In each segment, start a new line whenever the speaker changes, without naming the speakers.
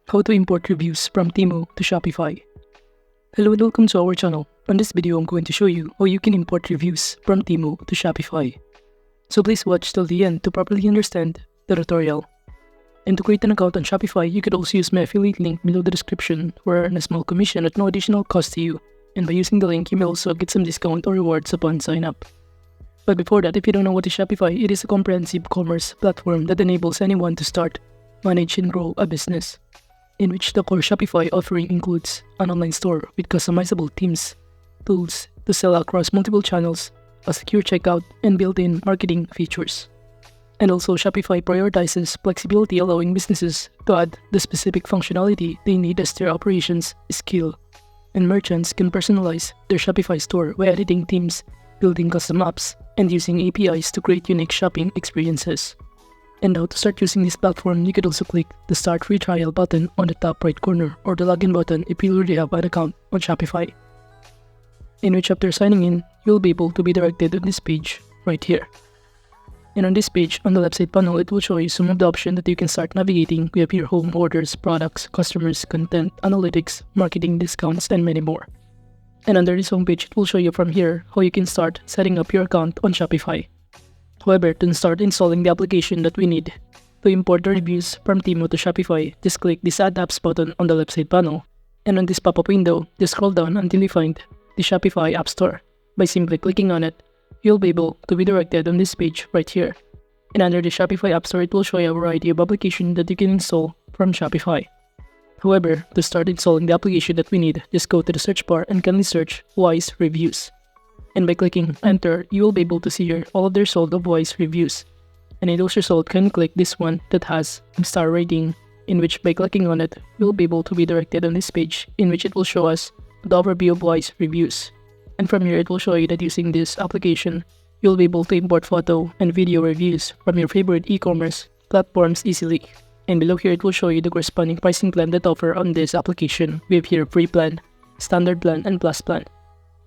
How to import reviews from Temu to Shopify. Hello and welcome to our channel. On this video, I'm going to show you how you can import reviews from Temu to Shopify. So please watch till the end to properly understand the tutorial. And to create an account on Shopify, you could also use my affiliate link below the description for a small commission at no additional cost to you. And by using the link, you may also get some discount or rewards upon sign up. But before that, if you don't know what is Shopify, it is a comprehensive commerce platform that enables anyone to start, manage, and grow a business, in which the core Shopify offering includes an online store with customizable themes, tools to sell across multiple channels, a secure checkout, and built-in marketing features. And also, Shopify prioritizes flexibility, allowing businesses to add the specific functionality they need as their operations scale. And merchants can personalize their Shopify store by editing themes, building custom apps, and using APIs to create unique shopping experiences. And now to start using this platform, you could also click the Start Free Trial button on the top right corner or the Login button if you already have an account on Shopify. In which after signing in, you'll be able to be directed on this page right here. And on this page, on the left side panel, it will show you some of the options that you can start navigating with your home, orders, products, customers, content, analytics, marketing, discounts, and many more. And under this homepage, it will show you from here how you can start setting up your account on Shopify. However, to start installing the application that we need to import the reviews from Temu to Shopify, just click this Add Apps button on the left side panel. And on this pop-up window, just scroll down until you find the Shopify App Store. By simply clicking on it, you'll be able to be directed on this page right here. And under the Shopify App Store, it will show you a variety of applications that you can install from Shopify. However, to start installing the application that we need, just go to the search bar and kindly search Wise Reviews. And by clicking Enter, you will be able to see here all of the results of Wise Reviews. And in those results, can click this one that has a star rating, in which by clicking on it, you'll be able to be directed on this page, in which it will show us the overview of Wise Reviews. And from here, it will show you that using this application, you'll be able to import photo and video reviews from your favorite e-commerce platforms easily. And below here, it will show you the corresponding pricing plan that offer on this application. We have here Free Plan, Standard Plan, and Plus Plan.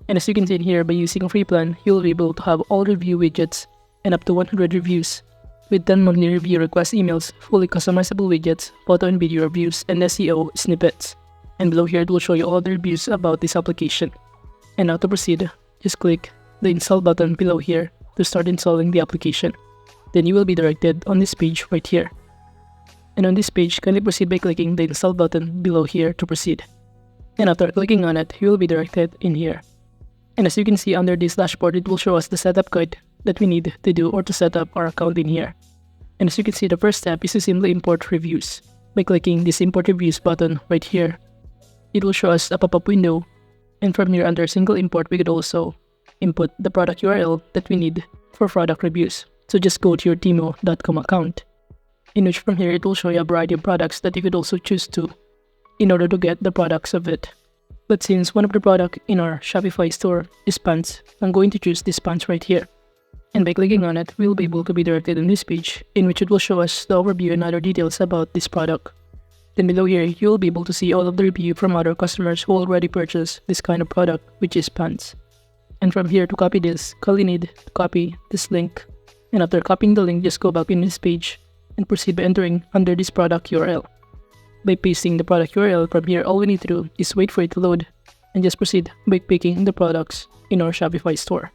And as you can see in here, by using a free plan, you'll be able to have all review widgets and up to 100 reviews, with 10 monthly review request emails, fully customizable widgets, photo and video reviews, and SEO snippets. And below here, it will show you all the reviews about this application. And now to proceed, just click the Install button below here to start installing the application. Then you will be directed on this page right here. And on this page, kindly proceed by clicking the Install button below here to proceed. And after clicking on it, you will be directed in here. And as you can see under this dashboard, it will show us the setup guide that we need to do or to set up our account in here. And as you can see, the first step is to simply import reviews. By clicking this Import Reviews button right here, it will show us a pop-up window. And from here, under Single Import, we could also input the product URL that we need for product reviews. So just go to your Temu.com account, in which from here, it will show you a variety of products that you could also choose to in order to get the products of it. But since one of the products in our Shopify store is pants, I'm going to choose this pants right here. And by clicking on it, we'll be able to be directed on this page, in which it will show us the overview and other details about this product. Then below here, you'll be able to see all of the review from other customers who already purchased this kind of product, which is pants. And from here, to copy this, all you need to copy this link. And after copying the link, just go back in this page and proceed by entering under this product URL. By pasting the product URL from here, all we need to do is wait for it to load and just proceed by picking the products in our Shopify store.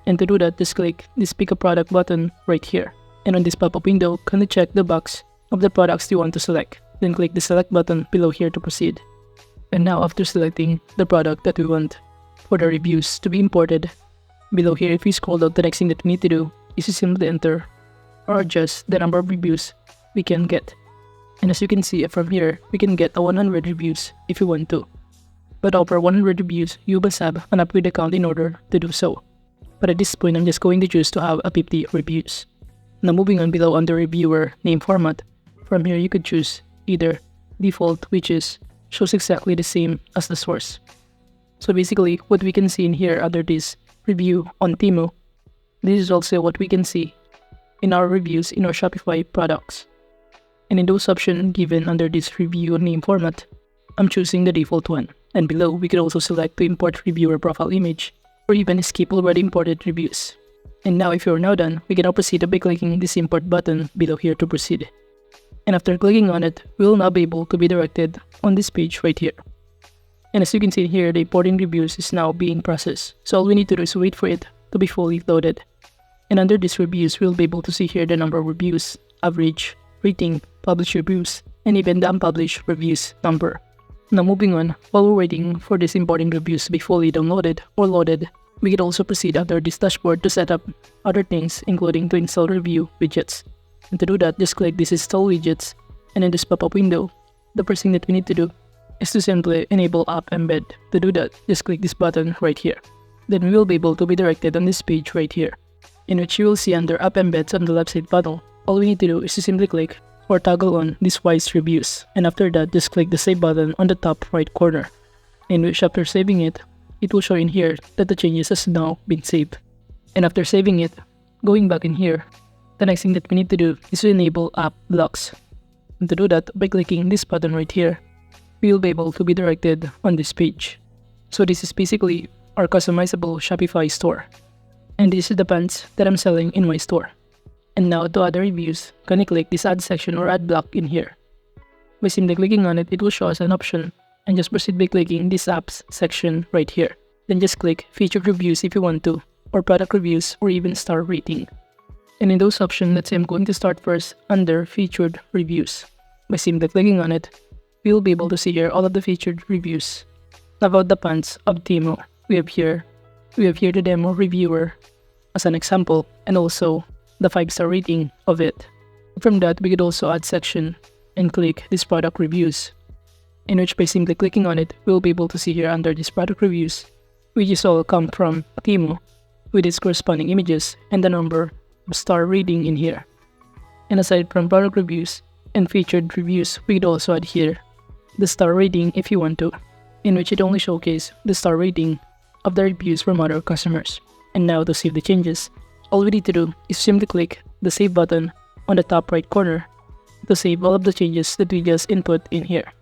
And to do that, just click this Pick a Product button right here. And on this pop-up window, kindly check the box of the products you want to select. Then click the Select button below here to proceed. And now after selecting the product that we want for the reviews to be imported, below here, if we scroll down, the next thing that we need to do is to simply enter or adjust the number of reviews we can get. And as you can see from here, we can get a 100 reviews if you want to. But over 100 reviews, you must have an upgrade account in order to do so. But at this point, I'm just going to choose to have a 50 reviews. Now moving on below under reviewer name format, from here you could choose either default, which shows exactly the same as the source. So basically, what we can see in here under this review on Temu, this is also what we can see in our reviews in our Shopify products. And in those options given under this review name format, I'm choosing the default one. And below, we could also select to import reviewer profile image or even skip already imported reviews. And now if you're now done, we can now proceed by clicking this import button below here to proceed. And after clicking on it, we will now be able to be directed on this page right here. And as you can see here, the importing reviews is now being processed. So all we need to do is wait for it to be fully loaded. And under these reviews, we'll be able to see here the number of reviews, average, rating, published reviews, and even the unpublished reviews number. Now moving on, while we're waiting for these importing reviews to be fully downloaded or loaded, we can also proceed under this dashboard to set up other things, including to install review widgets. And to do that, just click this install widgets, and in this pop-up window, the first thing that we need to do is to simply enable app embed. To do that, just click this button right here. Then we will be able to be directed on this page right here, in which you will see under app embeds on the left side panel. All we need to do is to simply click or toggle on this wise reviews, and after that, just click the save button on the top right corner, in which after saving it, it will show in here that the changes has now been saved. And after saving it, going back in here, the next thing that we need to do is to enable app blocks. And to do that, by clicking this button right here, we will be able to be directed on this page. So this is basically our customizable Shopify store. And this is the pants that I'm selling in my store. And now to other reviews, can I click this add section or add block in here? By simply clicking on it, it will show us an option. And just proceed by clicking this apps section right here. Then just click featured reviews if you want to, or product reviews, or even star rating. And in those options, let's say I'm going to start first under featured reviews. By simply clicking on it, we will be able to see here all of the featured reviews about the pants of Temu. We have here the demo reviewer as an example, and also the 5-star rating of it. From that, we could also add section and click this product reviews, in which by simply clicking on it, we'll be able to see here under this product reviews, which is all come from Temu, with its corresponding images and the number of star rating in here. And aside from product reviews and featured reviews, we could also add here the star rating if you want to, in which it only showcases the star rating of the reviews from other customers. And now to save the changes, all we need to do is simply click the save button on the top right corner to save all of the changes that we just input in here.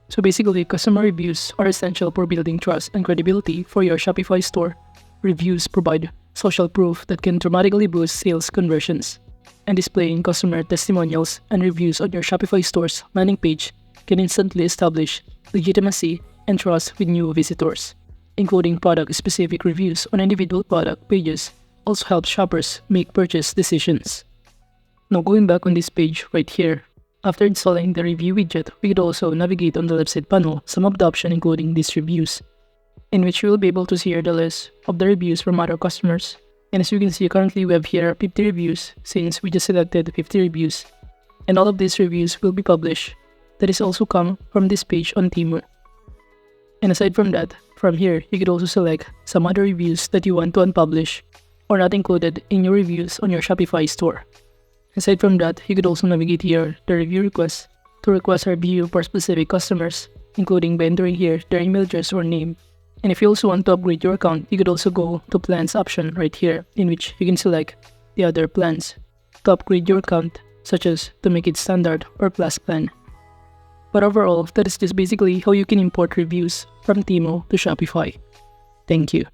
So basically, customer reviews are essential for building trust and credibility for your Shopify store. Reviews provide social proof that can dramatically boost sales conversions. And displaying customer testimonials and reviews on your Shopify store's landing page can instantly establish legitimacy and trust with new visitors. Including product-specific reviews on individual product pages also helps shoppers make purchase decisions. Now going back on this page right here, after installing the review widget, we could also navigate on the left side panel some of the options including these reviews, in which you will be able to see here the list of the reviews from other customers. And as you can see, currently we have here 50 reviews since we just selected 50 reviews. And all of these reviews will be published. That is also come from this page on Temu. And aside from that, from here, you could also select some other reviews that you want to unpublish or not included in your reviews on your Shopify store. Aside from that, you could also navigate here the review request to request a review for specific customers, including by entering here their email address or name. And if you also want to upgrade your account, you could also go to plans option right here, in which you can select the other plans to upgrade your account, such as to make it standard or plus plan. But overall, that is just basically how you can import reviews from Temu to Shopify. Thank you.